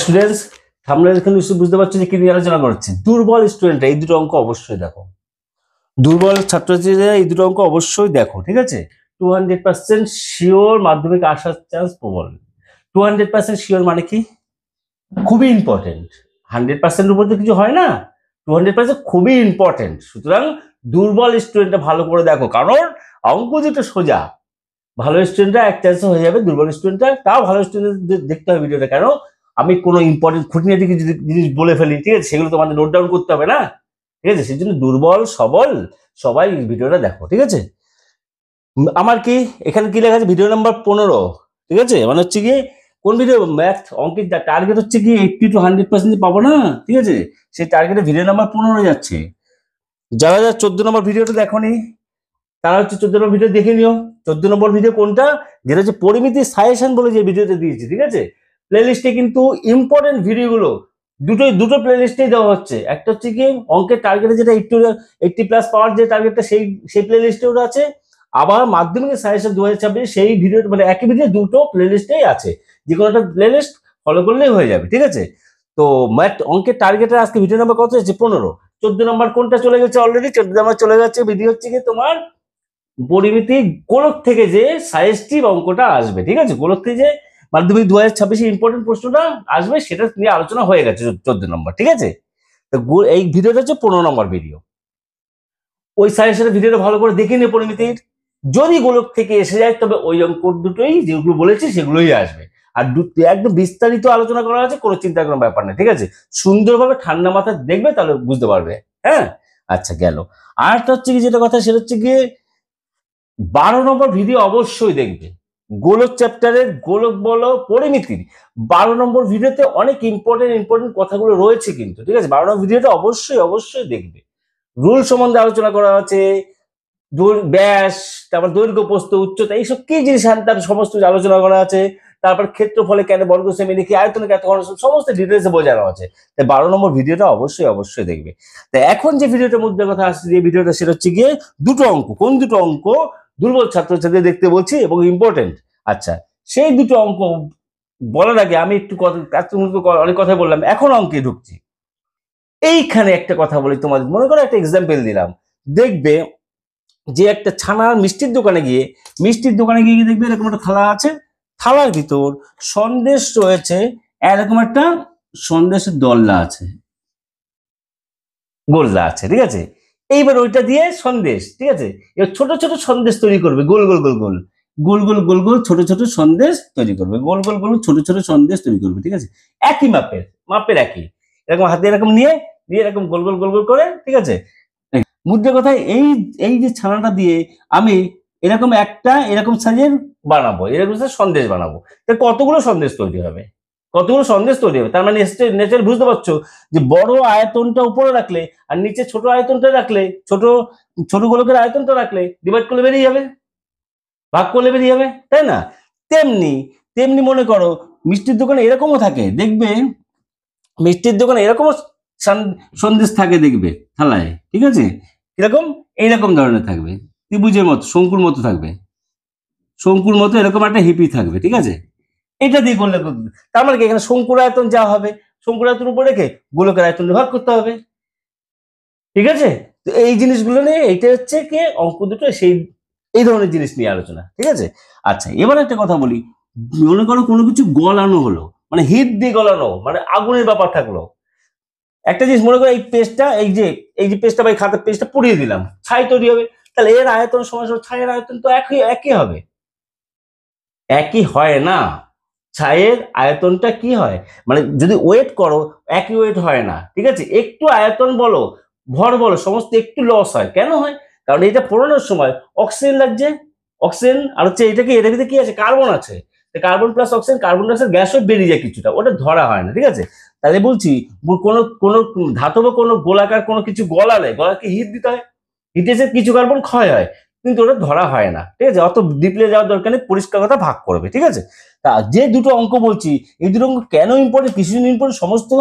Students আমরা এখানে নিশ্চয়ই বুঝতে পারছি যে কি নিয়ে আলোচনা করছি। দুর্বল স্টুডেন্টরা এই দুটো অঙ্ক অবশ্যই দেখো, দুর্বল ছাত্রছাত্রীরা এই দুটো অঙ্ক অবশ্যই দেখো, ঠিক আছে। 200% শিওর মাধ্যমিক আসার চান্স প্রবল। 200% শিওর মানে কি? খুবই ইম্পর্টেন্ট। 100% উপর তো কিছু হয় না, 200% খুবই ইম্পর্টেন্ট। সুতরাং দুর্বল স্টুডেন্টটা ভালো করে দেখো, কারণ অঙ্ক যেটা সোজা, ভালো স্টুডেন্টরা এক চান্সে হয়ে যাবে, দুর্বল স্টুডেন্টরা তাও ভালো স্টুডেন্ট দেখতে হবে ভিডিওটা। কেন? আমি কোনো ইম্পর্টেন্ট খুঁটিনাটি কিছু জিনিস বলে ফেলি, ঠিক আছে, সেগুলো তোমাদের নোট ডাউন করতে হবে না, ঠিক আছে। সেই জন্য দুর্বল সবল সবাই ভিডিওটা দেখো, ঠিক আছে। আমার কি এখানে কি লেখা আছে? ভিডিও নাম্বার 15, ঠিক আছে। মানে হচ্ছে কি কোন ভিডিও? ম্যাথ অঙ্কের টার্গেট হচ্ছে কি 80 to 100% পাবো না, ঠিক আছে। সেই টার্গেটে ভিডিও নাম্বার 15 যাচ্ছে। যারা যারা 14 নম্বর ভিডিওটা দেখোনি তারা হচ্ছে 14 নম্বর ভিডিও দেখে নিও। 14 নম্বর ভিডিও কোনটা? যেটা হচ্ছে পরিমিতি সাজেশন বলে যে ভিডিওটা দিয়েছি, ঠিক আছে। প্লে লিস্টে কিন্তু ইম্পর্টেন্ট ভিডিওগুলো দুটো প্লে লিস্টেই দেওয়া হচ্ছে। একটা হচ্ছে কি অঙ্কের টার্গেটে যেটা 80+ পাওয়ার যে টার্গেটটা, সেই প্লে লিস্টে ওটা আছে। আবার মাধ্যমিকের সাজেশন 2026 সেই ভিডিও, মানে একই ভিডিও দুটো প্লে লিস্টেই আছে। যে কোনো একটা প্লে লিস্ট ফলো করলেই হয়ে যাবে, ঠিক আছে। তো ম্যাথ অঙ্কের টার্গেটের আজকে ভিডিও নাম্বার কত হচ্ছে? 15। 14 নম্বর কোনটা চলে গেছে অলরেডি? 14 নম্বর চলে গেছে ভিডিও হচ্ছে কি তোমার পরিমিতি গোলক থেকে যে সাজেস্টিভ অঙ্কটা আসবে, ঠিক আছে। গোলক থেকে যে মাধ্যমিক 2026 ইম্পর্টেন্ট প্রশ্নটা আসবে সেটা নিয়ে আলোচনা হয়ে গেছে 14 নম্বর, ঠিক আছে। তো এই ভিডিওটা হচ্ছে 15 নম্বর ভিডিও। ওই সাজেশনের ভিডিওটা ভালো করে দেখে নিয়ে পরিমিতির, যদি গোলক থেকে এসে যায় তবে ওই অঙ্ক দুটোই যেগুলো বলেছি সেগুলোই আসবে। আর একদম বিস্তারিত আলোচনা করা আছে, কোনো চিন্তা করার ব্যাপার নেই, ঠিক আছে। সুন্দরভাবে ঠান্ডা মাথায় দেখবে, তাহলে বুঝতে পারবে। হ্যাঁ, আচ্ছা গেল। আর একটা হচ্ছে কি যেটা কথা, সেটা হচ্ছে গিয়ে 12 নম্বর ভিডিও অবশ্যই দেখবে। গোলক চ্যাপ্টারের গোলক বলো পরিমিতির 12 নম্বর ভিডিওতে অনেক ইম্পর্টেন্ট কথাগুলো রয়েছে কিন্তু, ঠিক আছে। 12 নম্বর ভিডিওটা অবশ্যই দেখবে। রুল সম্বন্ধে আলোচনা করা আছে, ব্যাস, তারপর দৈর্ঘ্য প্রস্থ উচ্চতা এইসব কি জিনিস তার সমস্ত আলোচনা করা আছে। তারপর ক্ষেত্রফলে কেন বর্গ সেমি দেখি, আয়তনে কত সমস্ত ডিটেলসে বোঝানো আছে। তাই 12 নম্বর ভিডিওটা অবশ্যই দেখবে। তাই এখন যে ভিডিওটার মধ্যে কথা আসছে, যে ভিডিওটা সেটা হচ্ছে গিয়ে দুটো অঙ্ক। কোন দুটো অঙ্ক? দুর্বল ছাত্রছাত্রীদের দেখতে বলছি এবং ইম্পর্টেন্ট। আচ্ছা, সেই দুটো অঙ্ক বলার আগে আমি একটু অনেক কথা বললাম, এখন অঙ্কে ঢুকছি। এইখানে একটা কথা বলি তোমাদের, মনে করো একটা এক্সাম্পল দিলাম। দেখবে যে একটা ছানার মিষ্টির দোকানে গিয়ে দেখবে এরকম একটা থালা আছে, থালার ভিতর সন্দেশ রয়েছে, এরকম একটা সন্দেশের দল্লা আছে, গোল্লা আছে, ঠিক আছে। এইবার ওইটা দিয়ে সন্দেশ, ঠিক আছে, এবার ছোট ছোট সন্দেশ তৈরি করবে, গোল গোল গোল গোল গোল গোল গোল গোল ছোট ছোট সন্দেশ তৈরি করবে, গোল গোল গোল ছোট ছোট সন্দেশ তৈরি করবে, ঠিক আছে। একই মাপের একই, এরকম হাতে এরকম নিয়ে এরকম গোল গোল গোল গোল করে, ঠিক আছে। মুদ্রা কথায় এই এই যে ছানাটা দিয়ে আমি এরকম একটা এরকম সাইজের বানাবো, এরকম সন্দেশ বানাবো, কতগুলো সন্দেশ তৈরি হবে? তার মানে নেচার বুঝতে পারছো যে বড় আয়তনটা উপরে রাখলে আর নিচে ছোট আয়তনটা রাখলে, ছোট ছোট গোলকের আয়তনটা রাখলে ডিভাইড করলে বেরিয়ে যাবে, ভাগ করলে বেরিয়ে যাবে, তাই না? তেমনি তেমনি মনে করো মিষ্টির দোকানে এরকমও থাকে, দেখবে মিষ্টির দোকানে এরকমও সন্দেশ থাকে, দেখবে থালায়, ঠিক আছে। কিরকম? এইরকম ধরনের থাকবে, ত্রিভুজের মতো, শঙ্কুর মতো এরকম একটা হিপি থাকবে, ঠিক আছে। এটা দিয়ে করলে তার মানে কি এখানে শঙ্কুর আয়তন যা হবে, শঙ্কুর আয়তন উপর রেখে গোলকের আয়তন ভাগ করতে হবে, ঠিক আছে। তো এই জিনিসগুলো নিয়ে এইটা হচ্ছে কি অঙ্ক দুটো এই ধরনের জিনিস নিয়ে আলোচনা, ঠিক আছে। আচ্ছা, এবার একটা কথা বলি, মনে করো কোনো কিছু গলানো হলো, মানে হিট দিয়ে গলানো, মানে আগুনের ব্যাপার থাকলো। একটা জিনিস মনে করো, এই যে পেস্টটা বা খাতার পেস্টটা পুড়িয়ে দিলাম, ছাই তৈরি হবে। তাহলে এর আয়তন সমান ছাইয়ের আয়তন তো একই হবে? একই হয় না। ছাইয়ের আয়তনটা কি হয়, মানে যদি ওয়েট করো একই ওয়েট হয় না, ঠিক আছে। একটু আয়তন বলো, ভর বলো, সমস্ত একটু লস হয়। কেন হয়? কারণ এটা পোড়ানোর সময় অক্সিজেন লাগছে, অক্সিজেন আর হচ্ছে এটার ভিতরে কি আছে? কার্বন আছে। Carbon plus oxygen, carbon dioxide গ্যাসও বেরিয়ে যায় কিছুটা, ওটা ধরা হয় না, ঠিক আছে। তাহলে বলছি কোনো কোনো ধাতব কোনো গোলাকার কোনো কিছু গলাকে হিট দিতে হয়, হিটে কিছু কার্বন ক্ষয় হয়, কিন্তু ওটা ধরা হয় না, ঠিক আছে। অত ডিপলে যাওয়ার দরকার নেই, পরিষ্কার কথা ভাগ করবে, ঠিক আছে। তা যে দুটো অঙ্ক বলছি, এই দুটো অঙ্ক কেন ইম্পর্টেন্ট, কিছু ইম্পর্টেন্ট, সমস্ত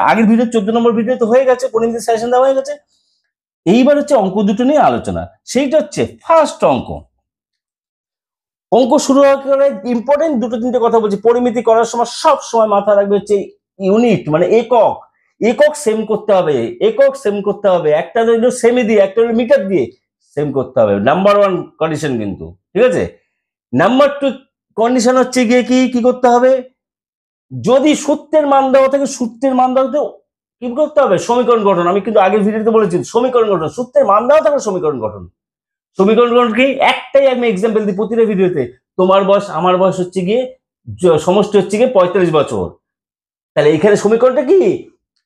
আগের ভিডিও 14 নম্বর ভিডিও তো হয়ে গেছে, পরিমিতি সাজেশন দেওয়া হয়ে গেছে। এইবার হচ্ছে অঙ্ক দুটো নিয়ে আলোচনা। সেইটা হচ্ছে ফার্স্ট অঙ্ক। অঙ্ক শুরু হওয়ার পরে ইম্পর্টেন্ট দুটো তিনটে কথা বলছি। পরিমিতি করার সময় সব সময় মাথায় রাখবে হচ্ছে ইউনিট মানে একক, একক সেম করতে হবে, একক সেম করতে হবে। একটা হলো সেমি দিয়ে, একটা হলো মিটার দিয়ে সেম করতে হবে। নাম্বার ওয়ান কন্ডিশন কিন্তু, ঠিক আছে। নাম্বার টু কন্ডিশন হচ্ছে গিয়ে কি করতে হবে, যদি সূত্রের মান দেওয়া থাকে সূত্রের মান দেওয়াতে কি করতে হবে, সমীকরণ গঠন। আমি কিন্তু আগের ভিডিওতে বলেছি সমীকরণ গঠন, সূত্রের মান দেওয়া থাকলে সমীকরণ গঠন। সমীকরণ গঠন কি, একটাই আমি এক্সাম্পল দিই প্রতিটা ভিডিওতে। তোমার বয়স আমার বয়স হচ্ছে গিয়ে সমষ্টি হচ্ছে গিয়ে 45 বছর। তাহলে এখানে সমীকরণটা কি,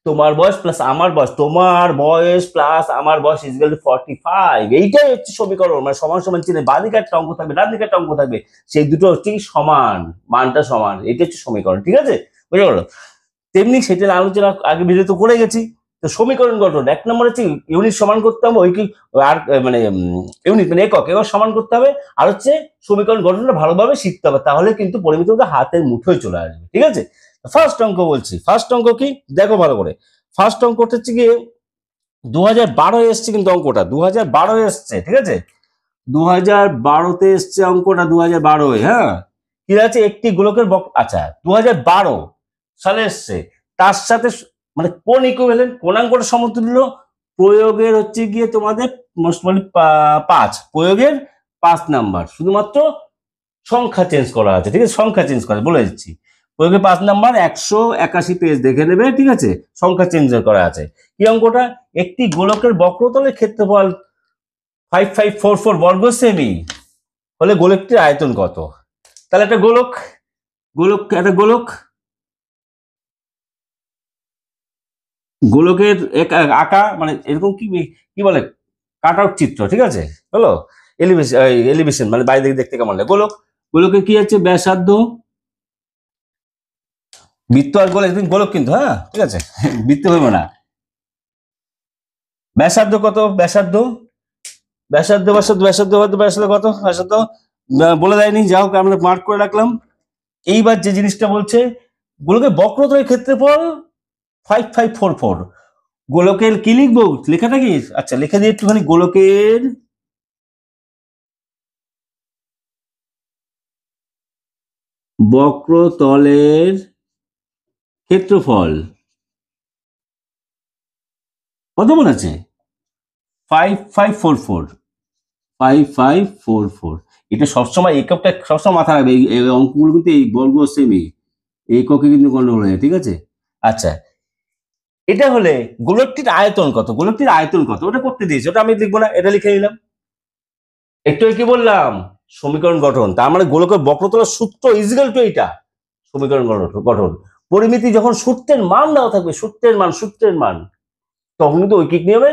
তোমার বয়স প্লাস আমার বয়স, তোমার বয়স প্লাস আমার বয়স ইজ ইকুয়াল টু 45। এইটাই হচ্ছে সমীকরণ, মানে সমান সমান চিহ্নে বাঁ দিকে একটা অঙ্ক থাকবে, ডান দিকে একটা অঙ্ক থাকবে, সেই দুটো হচ্ছে কি সমান, মানটা সমান, এটা হচ্ছে সমীকরণ, ঠিক আছে, বুঝে গেল। তেমনি সেটার আলোচনা আগে ভিডিওতে করে গেছি। তো সমীকরণ গঠন এক নম্বর হচ্ছে ইউনিট সমান করতে হবে, ওই কি আর মানে ইউনিট মানে একক, একক সমান করতে হবে। আর হচ্ছে সমীকরণ গঠনটা ভালোভাবে শিখতে হবে, তাহলে কিন্তু পরিমিত হাতের মুঠোয় চলে আসবে, ঠিক আছে। ফার্স্ট অঙ্ক বলছি, ফার্স্ট অঙ্ক কি দেখো ভালো করে। ফার্স্ট অঙ্ক হচ্ছে গিয়ে 2012 এসছে, কিন্তু অঙ্কটা 2012 এসছে, ঠিক আছে। 2012-তে এসছে অঙ্কটা, 2012, হ্যাঁ। কি আছে, একটি গোলকের আচ্ছা 2012 সালে এসছে, তার সাথে মানে কোন ইকুইভ্যালেন্ট, কোণাঙ্কটা সমতুল্য, প্রয়োগের হচ্ছে গিয়ে তোমাদের মোস্টলি 5, প্রয়োগের 5 নাম্বার, শুধুমাত্র সংখ্যা চেঞ্জ করা আছে, ঠিক আছে, সংখ্যা চেঞ্জ করা বলে দিচ্ছি। প্রয়োগের 5 নাম্বার 181 পেজ দেখে নেবে, ঠিক আছে, সংখ্যা চেঞ্জ করা আছে। কি অঙ্কটা, একটি গোলকের বক্রতলের ক্ষেত্রফল 5544 বর্গ সেমি হলে গোলকটির আয়তন কত। তাহলে একটা গোলক, একটা গোলকের আঁকা মানে এরকম কি বলে, কাট আউট চিত্র, ঠিক আছে, হলো এলিভেশন মানে বাইরে দেখতে কেমন লাগে। গোলকের কি আছে, ব্যাসার্ধ, বৃত্ত আর গোলক, গোলক কিন্তু, হ্যাঁ ঠিক আছে, বৃত্ত হইব না। ব্যাসার্ধ কত, ব্যাসার্ধ কত, ব্যাসার্ধ বলে দেয়নি, যা হোক আমরা মার্ক করে রাখলাম। এইবার যে জিনিসটা বলছে, গোলকের বক্রতলের ক্ষেত্রফল 5544, গোলকের কি লিখবো, লেখাটা কি, আচ্ছা লিখে দিই একটুখানি, গোলকের বক্রতলের ক্ষেত্রফল কত মনে আছে, 5544। এটা সবসময় এককটা সবসময় মাথা রাখবে, এই অঙ্কগুলো কিন্তু এই বর্গ সেমি এককে কিন্তু গন্ডগোল হয়ে যায়, ঠিক আছে। আচ্ছা এটা হলে গোলকটির আয়তন কত, গোলকটির আয়তন কত ওটা করতে দিয়েছে, ওটা আমি লিখবো না, এটা লিখে নিলাম। একটু কি বললাম, সমীকরণ গঠন, তার মানে গোলকের বক্রতলের সূত্র ইজিক্যাল টু এইটা, সমীকরণ গঠন। পরিমিতি যখন সূত্রের মান দেওয়া থাকবে, সূত্রের মান তখন কিন্তু ঐকিক নিয়মে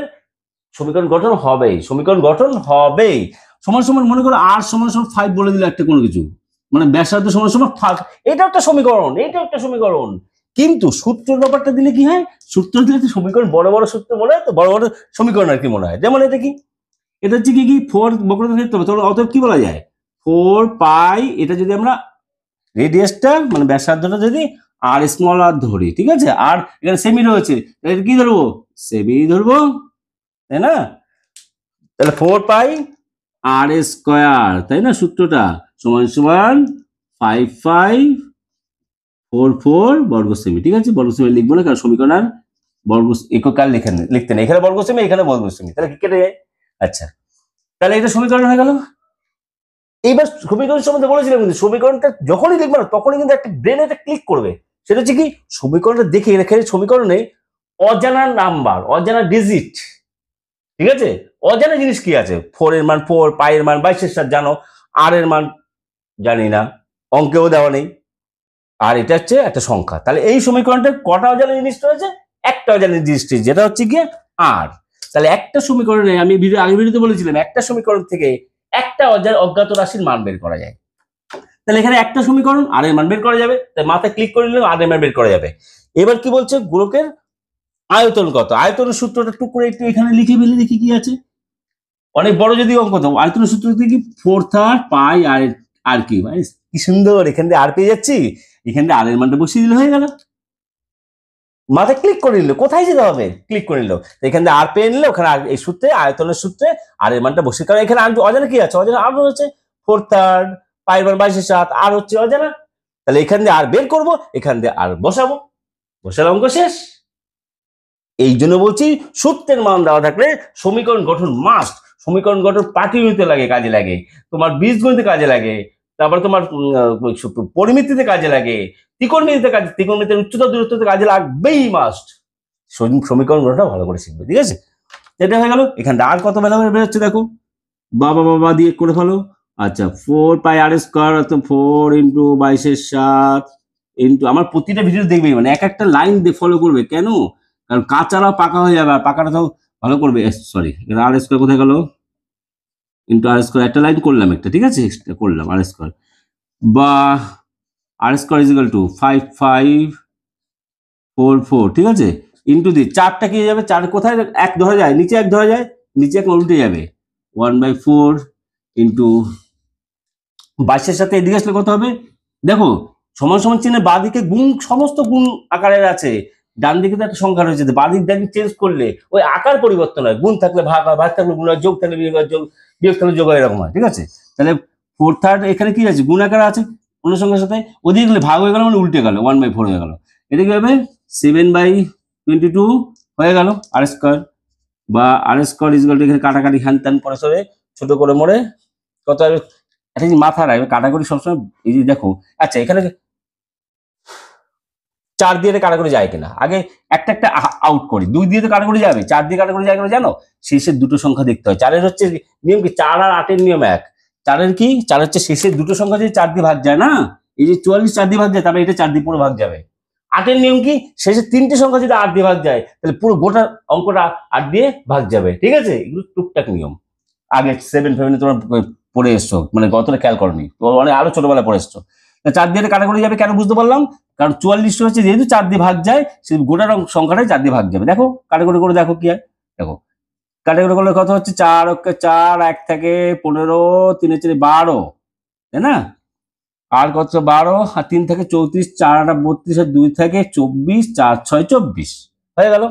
সমীকরণ গঠন হবেই, সমান সমান মনে করো আর সমান সমান 5 বলে দিলে একটা কোনো কিছু, মানে ব্যাসার্ধ সমান সমান 5, এটা একটা সমীকরণ। কিন্তু সূত্রের ব্যাপারটা দিলে কি হয়, সূত্র দিলে সমীকরণ বড় বড় সূত্র মনে হয়, তো বড় বড় সমীকরণ আর কি মনে হয়। যেমন এটা কি, এটা হচ্ছে কি 4 বক্রতা ক্ষেত্র, তাহলে অতএব কি বলা যায় 4 পাই, এটা যদি আমরা রেডিয়াসটা মানে ব্যাসার্ধটা যদি আর স্মল আর ধরি, ঠিক আছে, আর এখানে সেমি রয়েছে, এটা কি ধরবো, সেমি ধরবো, তাই না। তাহলে 4 পাই আর স্কয়ার, তাই না, সূত্রটা সমান সমান 5544 বর্গ সেমি, ঠিক আছে। বর্গ সেমি লিখবো না, কারণ সমীকরণ আর বর্গ একক আর লিখতে নেই, এখানে বর্গ সেমি, এখানে বর্গ সেমি, তাহলে কি কেটে যায়। আচ্ছা তাহলে এটা সমীকরণ হয়ে গেল। এইবার সমীকরণ সম্বন্ধে বলেছিলাম, কিন্তু সমীকরণটা যখনই লিখবে না তখনই কিন্তু একটা ব্রেনে একটা ক্লিক করবে, সেটা হচ্ছে কি, সমীকরণটা দেখে রেখে সমীকরণে অজানা নাম্বার, অজানা ডিজিট, ঠিক আছে, অজানা জিনিস কি আছে, 4 এর মান 4, পাই এর মান 22/7 জানো, আর এর মান জানি না, অঙ্কেও দেওয়া নেই, আর এটা হচ্ছে একটা সংখ্যা। তাহলে এই সমীকরণটা কটা অজানা জিনিস রয়েছে, একটা অজানা জিনিস, যেটা হচ্ছে গিয়ে আর। তাহলে একটা সমীকরণে আমি আগের ভিডিওতে বলেছিলাম, একটা সমীকরণ থেকে একটা অজ্ঞাত রাশির মান বের করা যায়। তাহলে এখানে একটা সমীকরণ আর এর মান বের করা যাবে, তাই মাথায় ক্লিক করে নিলে আর এর মান বের করা যাবে। এবার কি বলছে, গোলকের আয়তন কত, আয়তনের সূত্রটা টুক করে একটু এখানে লিখে ফেলে দেখি কি আছে। অনেক বড় যদি অঙ্ক তো আয়তনের সূত্র কি 4 পাই আর কি, মানে কি সুন্দর, এখান দিয়ে আর পেয়ে যাচ্ছি, এখান দিয়ে আর এর মানটা বসিয়ে দিলে হয়ে গেল, মাথায় ক্লিক করে নিল, কোথায় যেতে হবে, ক্লিক করে নিল, এখান দিয়ে আর পেয়ে নিলে ওখানে এই সূত্রে, আয়তনের সূত্রে আর এর মানটা বসিয়ে, কারণ এখানে অজানা কি আছে, অজানা আর হচ্ছে 4/3, পায়ের মান 22/7 আর হচ্ছে অজানা, তাহলে এখান দিয়ে আর বের করবো, এখান দিয়ে আর বসাবো, বসালে অঙ্ক শেষ। এই জন্য বলছি সূত্রের মান দেওয়া থাকলে সমীকরণ গঠন মাস্ট, সমীকরণ গঠন পাটিগণিতে লাগে, কাজে লাগে, তোমার বীজগণিতে কাজে লাগে, তারপরে তোমার পরিমিতিতে কাজে লাগে, ত্রিকোণমিতিতে কাজে, ত্রিকোণমিতির উচ্চতা দূরত্বতে কাজে লাগবেই মাস্ট। সমীকরণ গঠনটা ভালো করে শিখবে, ঠিক আছে? এটা হয়ে গেল। এখানে আর কত বেলা বেরোচ্ছে দেখো, বাবা বাবা দিয়ে করে ফেলো। আচ্ছা 4πr² অর্থাৎ 4 × 22/7 ইন্টু, আমার প্রতিটা ভিডিও দেখবে মানে এক একটা লাইন ফলো করবে, কেন? কারণ কাঁচারাও পাকা হয়ে যাবে, আর পাকাটা তো ভালো করবে। সরি, r² কোথায় গেল, ইন্টু r², একটা লাইন করলাম একটা, ঠিক আছে, এক্সট্রা করলাম r², বা r² = 5544, ঠিক আছে, ইন্টু দিয়ে 4টা কি হয়ে যাবে, 4 কোথায় এক ধরা যায়, নিচে এক ধরা যায়, নিচে এক উল্টে যাবে, 1/4 ইন্টু 22-এর সাথে এদিকে আসলে কত হবে দেখো, সমান সমান চিহ্নের বাঁ দিকে গুণ, সমস্ত গুণ আকারের আছে, ডান দিকে তো একটা সংখ্যা রয়েছে, বাঁ দিক ডান দিক চেঞ্জ করলে ওই আকার পরিবর্তন হয়, গুণ থাকলে ভাগ হয়, ভাগ থাকলে গুণ হয়, যোগ থাকলে বিয়োগ হয়, বিয়োগ থাকলে যোগ হয়, এরকম হয়, ঠিক আছে? তাহলে 4/3 এখানে কি আছে, গুণ আকার আছে অন্য সংখ্যার সাথে, ওদিকে গেলে ভাগ হয়ে গেল মানে উল্টে গেল, 1/4 হয়ে গেল, এটা কি হবে 7/22 হয়ে গেল r², বা r² এখানে কাটাকাটি হ্যান ত্যান পরে সরে ছোট করে মোড়ে কত হবে, একটা জিনিস মাথা রাখবে, কাটাকুটি সবসময় এই যে দেখো। আচ্ছা এখানে 4 দিয়ে কাটাকুটি যায় কিনা, আগে একটা একটা আউট করি, 2 দিয়ে তো কাটাকুটি যাবে, 4 দিয়ে কাটাকুটি যায় কিনা জানো, শেষের দুটো সংখ্যা দেখতে হয়। 4-এর হচ্ছে নিয়ম কি, 4 আর 8-এর নিয়ম এক, 4-এর কি, 4 হচ্ছে শেষের দুটো সংখ্যা যদি 4 দিয়ে ভাগ যায় না, এই যে 44 4 দিয়ে ভাগ যায়, তারপরে এটা 4 দিয়ে পুরো ভাগ যাবে। 8-এর নিয়ম কি, শেষের 3টে সংখ্যা যদি 8 দিয়ে ভাগ যায়, তাহলে পুরো গোটা অঙ্কটা 8 দিয়ে ভাগ যাবে, ঠিক আছে? এগুলো টুকটাক নিয়ম, আগে 7-7 তোমরা পড়ে এসছো, মানে গতটা খেয়াল করনি, তো অনেক আরো ছোটবেলায় পড়ে এসছো। 4 দিয়ে কাটাকুটি যাবে, কেন বুঝতে পারলাম, কারণ 44 হচ্ছে যেহেতু 4 দিয়ে ভাগ যায়, সেই গোটা সংখ্যাটাই 4 দিয়ে ভাগ যাবে। দেখো কাটাকুটি করে দেখো কি হয়, দেখো কাটাকুটি করলে কত হচ্ছে, 4 × 4, 1 থেকে 15, 3 × 4 12, তাই না? আর কত 12, আর 3 থেকে 34, 4 × 8 32, আর 2 থেকে 24, 4 × 6 24 হয়ে গেল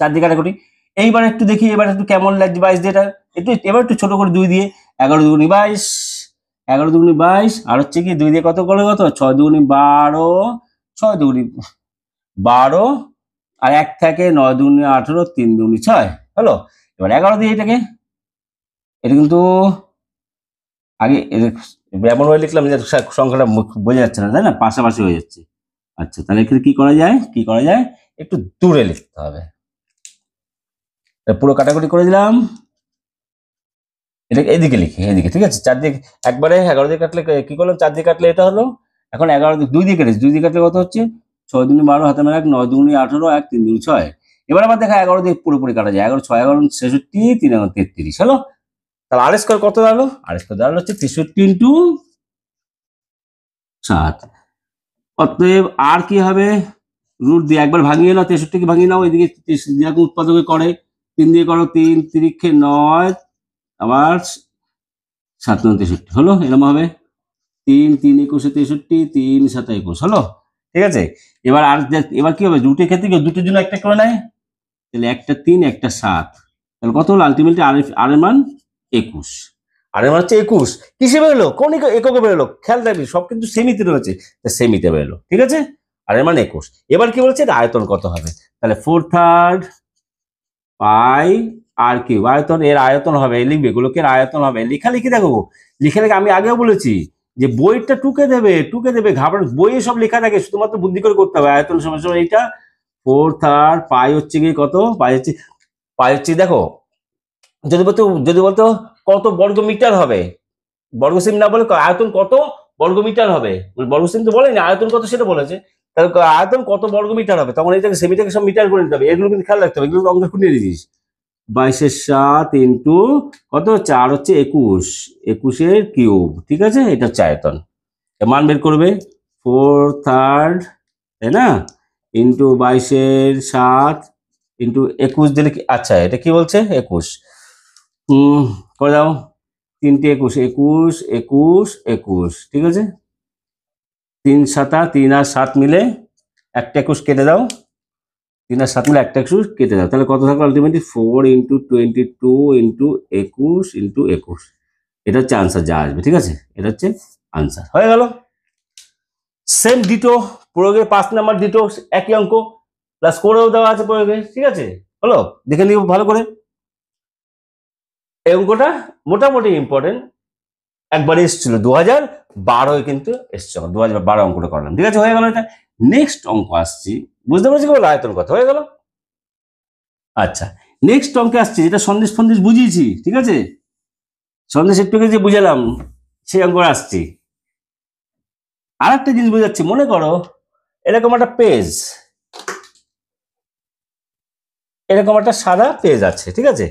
4 দিয়ে কাটাকুটি। এইবার একটু দেখি, এবার একটু কেমন লাগছে 22 দিয়ে, এটা একটু এবার একটু ছোট করে 2 দিয়ে, 11 × 2 = 22, 11 × 2 = 22, আর হচ্ছে কি 2 দিয়ে কত করে কত, 6 × 2 = 12, 6 × 2 = 12, আর 1 থেকে 9 × 2 = 18, 3 × 2 = 6 হলো। এবার 11 দিয়ে এটাকে, এটা কিন্তু আগে এমন ভাবে লিখলাম যে সংখ্যাটা বোঝা যাচ্ছে না, তাই না, পাশাপাশি হয়ে যাচ্ছে। আচ্ছা তাহলে এখানে কি করা যায়, কি করা যায়, একটু দূরে লিখতে হবে, পুরো কাটাকুটি করে দিলাম, এটাকে এদিকে লিখি, এদিকে, ঠিক আছে? 4 দিয়ে একবারে 11 দিয়ে কাটলে কি করলাম, 4 দিয়ে কাটলে এটা হলো, এখন 11 দিয়ে 2 দিয়ে কেটেছি, 2 দিয়ে কাটলে কত হচ্ছে, 6 × 2 = 12, হাতে মানে 1, 9 × 2 = 18, 1 3 × 2 = 6। এবার আবার দেখা 11 দিয়ে পুরোপুরি কাটা যায়, 11 6 11 66, 3 11 33 হলো। তাহলে r² কত দাঁড়ালো, r² দাঁড়ালো হচ্ছে 63 × 7। অতএব আর কি হবে, রুট দিয়ে একবার ভাঙিয়ে নাও, 63 কে ভাঙিয়ে নাও, এদিকে যেরকম উৎপাদকে করে 3 দিয়ে করো, 3 3 9, আবার 7 9 63 হলো, এরকম হবে 3 3 21 63, 3 7 21 হলো, ঠিক আছে? এবার আর এবার কি হবে, রুটের ক্ষেত্রে দুটোর জন্য একটা করে নেয়, তাহলে একটা 3 একটা 7, তাহলে কত হলো আলটিমেটলি আর এর মান 21, আর এর মান হচ্ছে 21, কিসে বেরোলো, কোন এককে বেরোলো, খেয়াল রাখবি সব কিন্তু সেমিতে রয়েছে, সেমিতে বেরোলো, ঠিক আছে? আর এর মান 21। এবার কি বলছে, আয়তন কত হবে, তাহলে 4/3 πr3, আয়তন, এর আয়তন হবে, লিখবে গোলকের আয়তন হবে, লেখালেখি দেখো, লেখালেখি আমি আগেও বলেছি যে বইটা টুকে দেবে, ঘাবড়ান, বইয়ে সব লেখা থাকে, শুধুমাত্র বুদ্ধি করে করতে হবে। আয়তন সমান সমান এইটা 4/3 π হচ্ছে কি কত, পাই হচ্ছে দেখো, যদি বলতো কত বর্গ মিটার হবে, বর্গ সেমি না বলে আয়তন কত বর্গ মিটার হবে, বর্গ সেমি তো বলেনি, আয়তন কত সেটা বলেছে, তাহলে আয়তন কত বর্গ মিটার হবে, তখন এটাকে সেমিটাকে সব মিটার করে নিতে হবে, এগুলো কিন্তু খেয়াল রাখতে হবে, এগুলো অঙ্ক খুঁটিয়ে দিস। 22/7 ইন্টু কত হচ্ছে, আর হচ্ছে 21, 21-এর কিউব, ঠিক আছে, এটা হচ্ছে আয়তন, মান বের করবে 4/3, তাই না, ইন্টু 22/7 ইন্টু 21 দিলে কি, আচ্ছা এটা কি বলছে 21, করে দাও, 3 × 21 21 21 21, ঠিক আছে, 3 7 3 আর 7 মিলে একটা 21 কেটে দাও, 3 আর 7 মিলে একটা 21 কেটে দাও, তাহলে কত থাকবে আলটিমেটলি 4 × 22 × 21 × 21, এটা হচ্ছে আনসার যা আসবে, ঠিক আছে, এটা হচ্ছে আনসার হয়ে গেল। সেম ডিটো প্রয়োগে 5 নাম্বার ডিটো একই অঙ্ক প্লাস করেও দেওয়া আছে প্রয়োগে, ঠিক আছে হলো, দেখে নিব ভালো করে। এই অঙ্কটা মোটামুটি ইম্পর্টেন্ট, একবার এসেছিল 2012 কিন্তু এসছে, 2012 অঙ্কটা করলাম, ঠিক আছে হয়ে গেল এটা। নেক্সট অঙ্ক আসছি, বুঝতে পারছি কেবল আয়তন কথা হয়ে গেল। আচ্ছা নেক্সট অঙ্কে আসছি, যেটা সন্দেশ ফন্দেশ বুঝিয়েছি, ঠিক আছে সন্দেশ একটু যে বুঝালাম সেই অঙ্ক আসছি। আর একটা জিনিস বুঝাচ্ছি, মনে করো এরকম একটা পেজ, এরকম একটা সাদা পেজ আছে, ঠিক আছে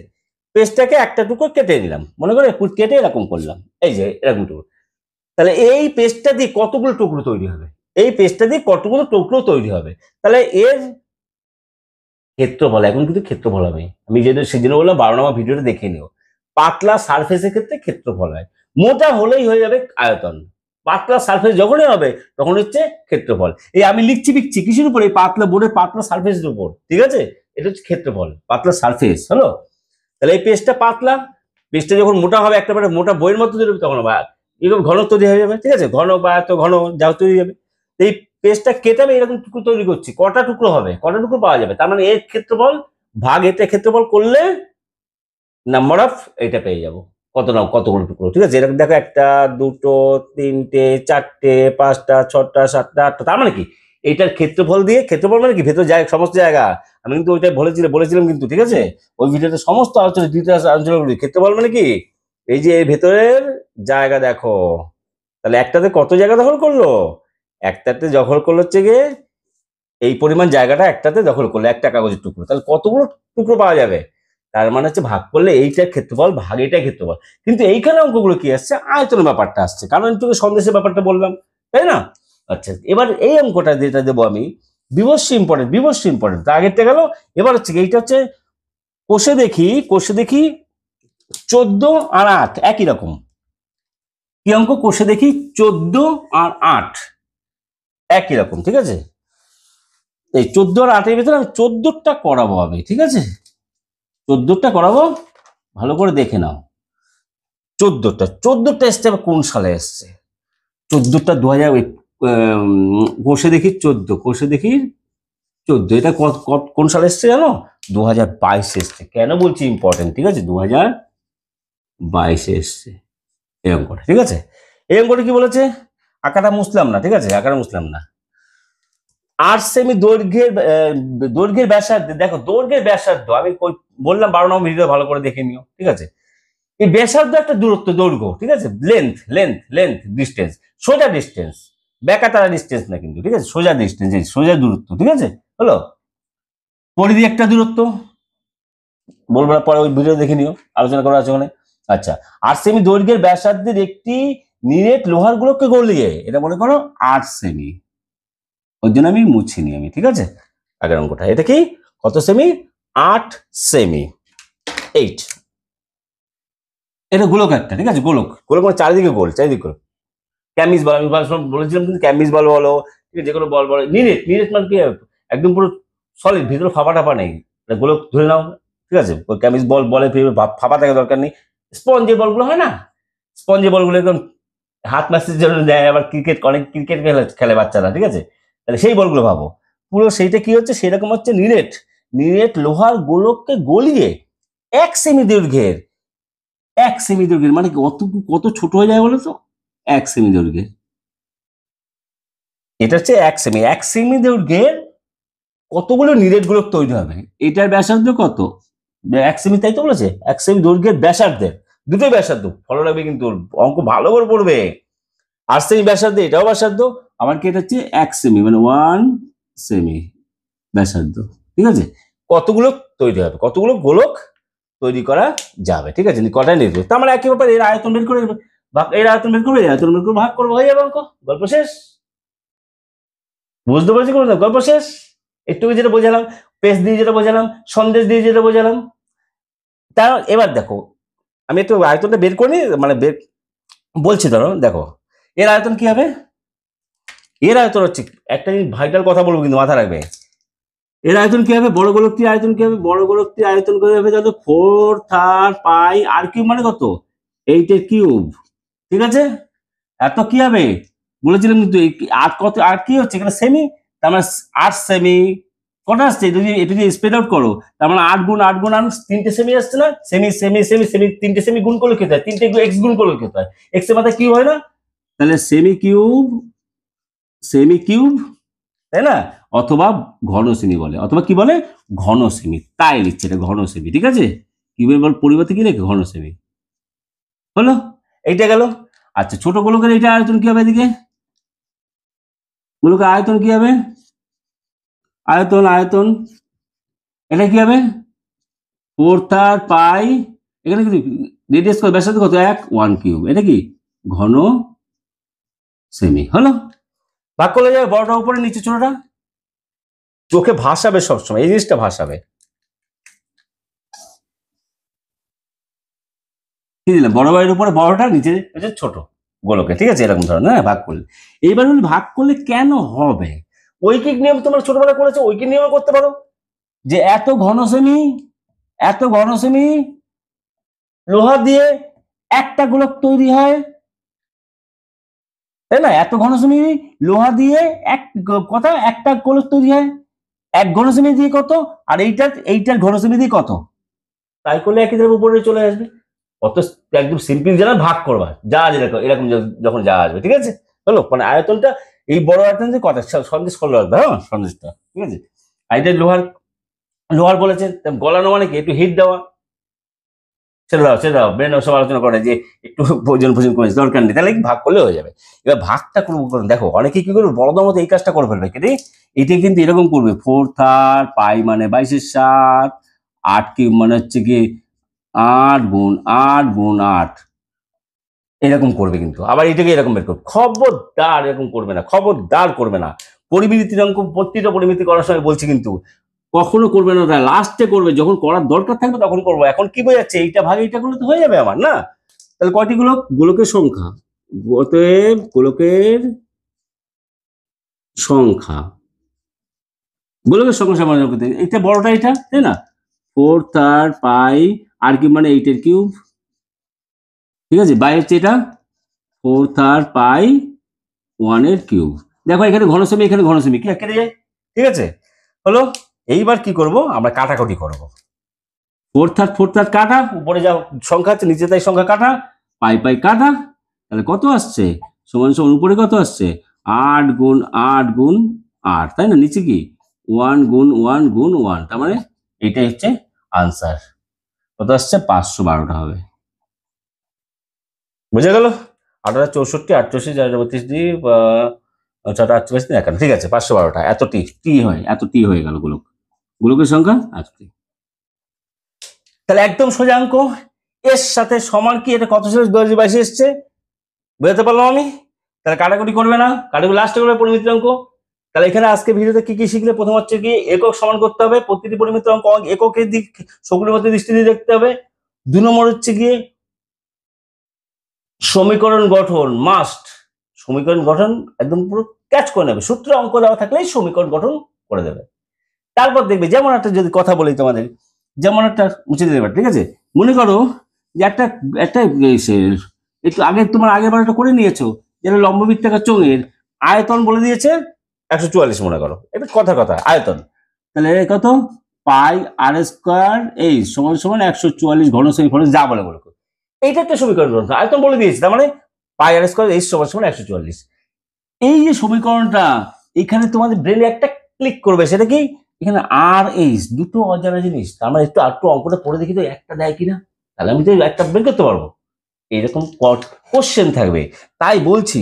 পেজটাকে একটা টুকরো কেটে নিলাম, মনে করো কেটে এরকম করলাম, এই যে এরকম টুকরো, তাহলে এই পেজটা দিয়ে কতগুলো টুকরো তৈরি হবে, এই পেজটা দিয়ে কতগুলো টুকরো তৈরি হবে, তাহলে এর ক্ষেত্রফল, এখন কিন্তু ক্ষেত্রফল হবে, আমি যেটা সেজন্য বললাম 12 নম্বর ভিডিওটা দেখে নিও। পাতলা সারফেসের ক্ষেত্রে ক্ষেত্রফল হয়, মোটা হলেই হয়ে যাবে আয়তন, পাতলা সারফেস যখনই হবে তখন হচ্ছে ক্ষেত্রফল। এই আমি লিখছি কিসের উপর, এই পাতলা বোর্ডের পাতলা সারফেসের উপর, ঠিক আছে এটা হচ্ছে ক্ষেত্রফল, পাতলা সারফেস হলো। তাহলে এই পেজটা পাতলা, পেজটা যখন মোটা হবে একেবারে মোটা বইয়ের মতো তৈরি হবে, তখন এরকম ঘন তৈরি হয়ে যাবে, ঠিক আছে ঘন বা এত ঘন যাও তৈরি যাবে। এই পেজটা কেটে আমি এরকম টুকরো তৈরি করছি, কটা টুকরো হবে, কটা টুকরো পাওয়া যাবে, তার মানে এর ক্ষেত্রফল ভাগ এটা ক্ষেত্রফল করলে নাম্বার অফ এটা পেয়ে যাবো, কতগুলো টুকরো, ঠিক আছে এরকম দেখো 1 2 3 4 5 6 7 8, তার মানে কি এইটার ক্ষেত্রফল দিয়ে, ক্ষেত্রফল মানে কি ভেতর জায়গা সমস্ত জায়গা, আমি কিন্তু ওইটা বলেছিলাম কিন্তু, ঠিক আছে ওই ভিডিওতে সমস্ত আলোচনা ডিটেলস আলোচনা করি। ক্ষেত্রফল মানে কি এই যে ভেতরের জায়গা দেখো, তাহলে একটাতে কত জায়গা দখল করলো, একটাতে দখল করলো হচ্ছে গিয়ে এই পরিমাণ জায়গাটা একটাতে দখল করলো, একটা কাগজের টুকরো, তাহলে কতগুলো টুকরো পাওয়া যাবে, তার মানে হচ্ছে ভাগ করলে এইটার ক্ষেত্রফল ভাগ এইটার ক্ষেত্রফল। কিন্তু এইখানে অঙ্কগুলো কি আসছে, আয়তনের ব্যাপারটা আসছে, কারণ তোকে সন্দেশের ব্যাপারটা বললাম, তাই না। আচ্ছা এবার এই অঙ্কটা যেটা দেবো আমি, বিবস্য ইম্পর্টেন্ট, তা আগেরটা গেল। এবার হচ্ছে এইটা হচ্ছে কোষে দেখি 14 আর 8 একই রকম, কি অঙ্ক কোষে দেখি 14 আর 8 একই রকম, ঠিক আছে এই 14 আর 8 এর ভিতরে আমি 14টা করাবো আমি, ঠিক আছে 14টা করাবো, ভালো করে দেখে নাও। 14টা এসছে কোন সালে এসছে, 14টা 2000, কোষে দেখি 14 এটা কোন সালে এসছে জানো, 2022 এসছে। কেন বলছি ইম্পর্টেন্ট, ঠিক আছে 2022 এসছে এই অঙ্কটা, ঠিক আছে এই অঙ্কটা কি বলেছে, আঁকাটা মুছলাম না, ঠিক আছে আঁকাটা মুছলাম না। 8 সেমি দৈর্ঘ্যের ব্যাসার্ধ, দেখো দৈর্ঘ্যের ব্যাসার্ধ আমি বললাম 12 নম্বর ভিডিও ভালো করে দেখে নিও, ঠিক আছে এই ব্যাসার্ধ একটা দূরত্ব, দৈর্ঘ্য, ঠিক আছে লেন্থ ডিস্টেন্স, সোজা ডিস্টেন্স, ব্যাকাতারা ডিস্টেন্স না কিন্তু, ঠিক আছে সোজা ডিস্টেন্স, সোজা দূরত্ব, ঠিক আছে হলো। পরিধি একটা দূরত্ব, বলবো না পরে ওই ভিডিও দেখে নিও, আলোচনা করা আছে ওখানে। আচ্ছা 8 সেমি দৈর্ঘ্যের ব্যাসার্ধের একটি নিরেট লোহার গোলককে গলিয়ে, এটা মনে করো 8 সেমি, ওই জন্য আমি মুছিনি আমি, ঠিক আছে আগের অঙ্কটা, এটা কি কত সেমি, 8 সেমি 8, এটা গোলক একটা, ঠিক আছে গোলক মানে চারিদিকে গোল, চারিদিকে গোল, ক্যামিজ বল, আমি বলেছিলাম কিন্তু ক্যামিজ বল বলো, ঠিক আছে যে কোনো বল বলো, নিরেট মানে কি একদম পুরো সলিড, ভিতরে ফাঁপা টাপা নেই, গোলক ধরে নাও, ঠিক আছে ক্যামিজ বলে ফাঁপা থাকা দরকার নেই। স্পঞ্জের বলগুলো হয় না, স্পঞ্জের বলগুলো একদম হাত ম্যাচের জন্য দেয়, আবার অনেক ক্রিকেট খেলে বাচ্চারা, ঠিক আছে তাহলে সেই বলগুলো ভাবো, পুরো সেইটা কি হচ্ছে, সেরকম হচ্ছে নিরেট লোহার গোলককে গলিয়ে 1 সেমি দৈর্ঘ্যের, 1 সেমি দৈর্ঘ্যের মানে কত ছোট হয়ে যায় বলো তো, 1 সেমি দৈর্ঘ্যের, এটা হচ্ছে 1 সেমি দৈর্ঘ্যের কতগুলো নিরেট গোলক তৈরি হবে, এটার ব্যাসার্ধ কত, 1 সেমি, তাই তো বলেছে 1 সেমি দৈর্ঘ্যের ব্যাসার্ধের, দুটোই ব্যাসার্ধ, ফলো লাগবে কিন্তু অঙ্ক ভালো করে পড়বে। 8 সেমি ব্যাসার্ধ, এটাও ব্যাসার্ধ, আমার কি এটা হচ্ছে 1 সেমি মানে 1 সেমি ব্যাসার্ধ, ঠিক আছে কতগুলো তৈরি হবে, কতগুলো গোলক তৈরি করা যাবে, ঠিক আছে কটাই লিখবে, তার মানে একই ব্যাপার, এর আয়তন বের করে এর আয়তন বের করবে, আয়তন বের করে ভাগ করবো, হয়ে যাবে অঙ্ক, গল্প শেষ, বুঝতে পারছি কোনো গল্প শেষ। একটু যেটা বোঝালাম, পেজ দিয়ে যেটা বোঝালাম, সন্দেশ দিয়ে যেটা বোঝালাম, তা এবার দেখো আমি একটু আয়তনটা বের করি, মানে বলছি ধরো দেখো এর আয়তন কি হবে, এর আয়তন হচ্ছে একটা জিনিস ভাইটাল কথা বলবো কিন্তু মাথা রাখবে, এর আয়তন কি হবে, বড় গোলকটির আয়তন কি হবে, বড় গোলকটির আয়তন করে হবে যত 4 3 পাই আর কিউব মানে কত 8 এর কিউব, ঠিক আছে এত কি হবে বলেছিলাম কিন্তু আর কত আর কি হচ্ছে এখানে সেমি, তার মানে 8 সেমি কটা আসছে, এটা যদি স্প্রেড আউট করো তার মানে 8 গুণ 8 গুণ 8 3টে সেমি আসছে না, সেমি সেমি সেমি সেমি 3টে সেমি গুণ করলে কি হয়, 3টে এক্স গুণ করলে কি হয়, এক্স এর মাথায় কিউব হয় না, তাহলে সেমি কিউব তাই না, অথবা ঘন সেমি বলে, অথবা কি বলে ঘন সেমি, তাই লিখছে এটা ঘন সেমি, ঠিক আছে, কিউবের পরিবর্তে কি লিখে ঘন সেমি হলো, এইটা গেল। আচ্ছা ছোট গোলকের এইটা আয়তন কি হবে, এদিকে গোলকের আয়তন কি হবে, আয়তন আয়তন এটা কি হবে 4/3 পাই, এখানে কি রেডিয়াস কত, ব্যাসার্ধ কত 1 কিউব, এটা কি ঘন সেমি হলো। ভাগ করলে যাবে বড়টা উপরে নিচে ছোটটা, চোখে ভাসাবে সবসময়, এই জিনিসটা ভাসাবে। কি দিলাম, বড় বাইরের উপরে বড়টা, নিচে ছোট গোলকে, ঠিক আছে, এরকম ধরনের হ্যাঁ ভাগ করলে। এইবার ভাগ করলে কেন হবে, ঐকিক নিয়ম তোমরা ছোটবেলায় করেছো, ঐকিক নিয়মে করতে পারো, যে এত ঘন সেমি লোহা দিয়ে একটা গোলক তৈরি হয়, তাই না, এত ঘন সেমি লোহা দিয়ে কথা একটা গোলক তৈরি হয়, 1 ঘন সেমি দিয়ে কত, আর এইটার ঘন সেমি দিয়ে কত, তাই করলে একই জায়গায় উপরে চলে আসবে। অত একদম সিম্পল জানা, ভাগ করবা যা এরকম এরকম যখন যা আসবে, ঠিক আছে হলো, মানে আয়তনটা এই বড় আয়তন যে কথা সন্দেশ করলো আসবে, হ্যাঁ সন্দেশটা, ঠিক আছে। আর এটা লোহার লোহার বলেছে, গলানো মানে কি একটু হিট দেওয়া, সেটা ব্রেন সব আলোচনা করে যে একটু ভোজন করে দরকার নেই, তাহলে ভাগ করলে হয়ে যাবে। এবার ভাগটা করবো, দেখো অনেকে কি করবে বড়দের মতো এই কাজটা করে ফেলবে, কিন্তু এটা কিন্তু এরকম করবে 4/3 পাই মানে 22/7, 8 কিউব মানে হচ্ছে কি 8 গুণ 8 এরকম করবে, কিন্তু আবার এটাকে এরকম বের করবে, খবরদার এরকম করবে না, খবরদার করবে না। পরিমিতির অঙ্ক প্রতিটা পরিমিতি করার সময় বলছি কিন্তু কখনো করবে না, লাস্টে করবে, যখন করার দরকার থাকবে তখন করবো, এখন কি বোঝাচ্ছে এইটা ভাগে এইটা করলে তো হয়ে যাবে আমার না। তাহলে কয়টি গোলক, গোলকের সংখ্যা, অতএব গোলকের সংখ্যা, গোলকের সংখ্যা সমান এটা বড়টা, এটা তাই না 4/3 পাই আর কি মানে 8 কিউব, ঠিক আছে, বাই হচ্ছে এটা 4/3 পাই 1 কিউব, দেখো এখানে ঘন সেমি এখানে ঘন সেমি কি কেটে যায়, ঠিক আছে হলো। এইবার কি করব, আমরা কাটাকুটি করব, 4/3 কাটা, উপরে যা সংখ্যা আছে নিচে তাই সংখ্যা কাটা, পাই পাই কাটা, তাহলে কত আসছে সমান সমান উপরে কত আসছে 8 গুণ 8 তাই না, নিচে কি 1 গুণ 1 গুণ 1, তার মানে এটাই হচ্ছে আনসার, কত আসছে 512টা হবে, বুঝে গেল। 18 64 88 432 দিয়ে 48 51, ঠিক আছে 512টা, এত টি হয়, এত টি হয়ে গেল গোলকের সংখ্যা এতটি। তাহলে একদম সোজা অঙ্ক, এর সাথে সমান কি, এটা কত ছিল 2022 এসছে, বুঝতে পারলাম আমি। তাহলে কাটাকুটি করবে না, কাটাকুটি লাস্টে করবে পরিমিতির অঙ্ক। তাহলে এখানে আজকে ভিডিওতে কি কি শিখলে, প্রথম হচ্ছে কি একক সমান করতে হবে, প্রতিটি পরিমিতির অঙ্ক এককের দিক সকলের মধ্যে দৃষ্টি দিয়ে দেখতে হবে। 2 নম্বর হচ্ছে গিয়ে সমীকরণ গঠন মাস্ট, সমীকরণ গঠন একদম পুরো ক্যাচ করে নেবে, সূত্র অঙ্ক দেওয়া থাকলেই সমীকরণ গঠন করে দেবে। তারপর দেখবে যেমন একটা যদি কথা বলি তোমাদের, যেমন একটা মুছে দিতে পারে, ঠিক আছে, মনে করো যে একটা একটা একটু আগে তোমার আগের বার একটা করে নিয়েছো, যেটা লম্ববৃত্তাকার চোঙের আয়তন বলে দিয়েছে 144, মনে করো এটা কথা আয়তন, তাহলে কত পাই আর স্কোয়ার এই সমান সমান 144 ঘন সেমি ফলস যা বলে বলে, এইটা একটা সমীকরণ গ্রন্থ, আয়তন বলে দিয়েছে, তার মানে পাই আর স্কোয়ার এই সমান সমান 144। এই যে সমীকরণটা এখানে তোমাদের ব্রেনে একটা ক্লিক করবে, সেটা কি এখানে আর এইচ দুটো অজানা জিনিস, তার মানে একটু অঙ্কটা পড়ে দেখি তো একটা দেয় কিনা, তাহলে আমি তো একটা বের করতে পারবো, এরকম কোশ্চেন থাকবে। তাই বলছি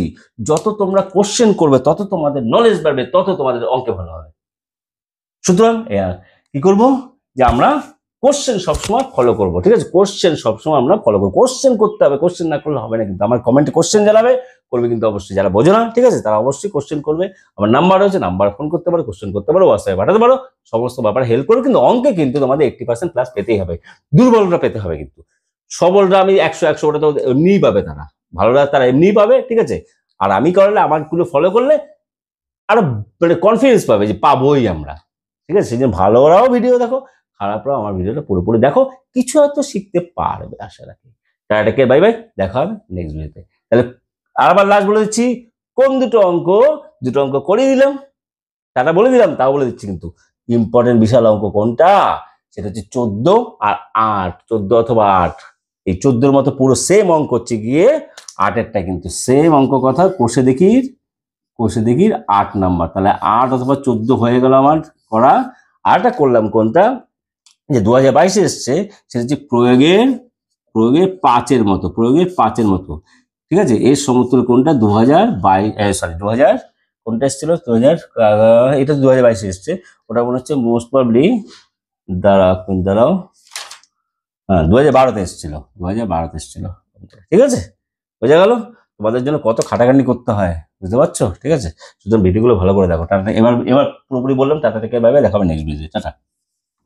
যত তোমরা কোশ্চেন করবে তত তোমাদের নলেজ বাড়বে, তত তোমাদের অঙ্কে ভালো হবে। সুতরাং কি করব, যে আমরা কোশ্চেন সবসময় ফলো করবো, ঠিক আছে, কোশ্চেন সবসময় আমরা ফলো করবো, কোশ্চেন করতে হবে, কোশ্চেন না করলে হবে না, কিন্তু আমার কমেন্টে কোশ্চেন জানাবে, করবে কিন্তু অবশ্যই, যারা বোঝো না ঠিক আছে তারা অবশ্যই কোশ্চেন করবে, আমার নাম্বার রয়েছে, নাম্বার ফোন করতে পারো, কোশ্চেন করতে পারো, হোয়াটসঅ্যাপে পাঠাতে পারো, সমস্ত ব্যাপারে হেল্প করো, কিন্তু অঙ্কে কিন্তু তোমাদের 80% প্লাস পেতেই হবে, দুর্বলরা পেতে হবে, কিন্তু সবলরা আমি 100 ওটা তো এমনিই পাবে, তারা ভালোরা তারা এমনিই পাবে, ঠিক আছে, আর আমি করলে আমার গুলো ফলো করলে আরো মানে কনফিডেন্স পাবে যে পাবোই আমরা, ঠিক আছে, সেই জন্য ভালোরাও ভিডিও দেখো, খারাপরাও আমার ভিডিওটা পুরোপুরি দেখো, কিছু হয়তো শিখতে পারবে আশা রাখি। টাটাকে বাই বাই, দেখা হবে নেক্সট ভিডিওতে। তাহলে আর আবার লাস্ট বলে দিচ্ছি কোন দুটো অঙ্ক করিয়ে দিলাম, টাটা বলে দিলাম, তাও বলে দিচ্ছি কিন্তু ইম্পর্টেন্ট বিশাল অঙ্ক কোনটা, সেটা হচ্ছে 14 আর 8, 14 অথবা 8। এই 14-র মতো পুরো সেম অঙ্ক হচ্ছে গিয়ে 8-এরটা, কিন্তু সেম অঙ্ক কথা। কোষে দেখির 8 নাম্বার, তাহলে 8 অথবা 14 হয়ে গেল আমার করা। আরটা করলাম কোনটা, যে 2022 এসছে, সেটা হচ্ছে প্রয়োগের 5-এর মতো, ঠিক আছে। এর সমতুল্য কোনটা 2022, কোনটা এসেছিল 2000, এটা 2022 এসছে, ওটা মনে হচ্ছে মোস্ট প্রবাবলি দাঁড়াও, হ্যাঁ 2012-তে এসেছিল, 2012-তে এসেছিল, ঠিক আছে। বোঝা গেল তোমাদের জন্য কত খাটাখাটনি করতে হয়, বুঝতে পারছো, ঠিক আছে। সুতরাং ভিডিওগুলো ভালো করে দেখো। টাটা, এবার পুরোপুরি বললাম, টাটা থেকে বাইরে, দেখাবে নেক্সট ভিডিও, টাটা।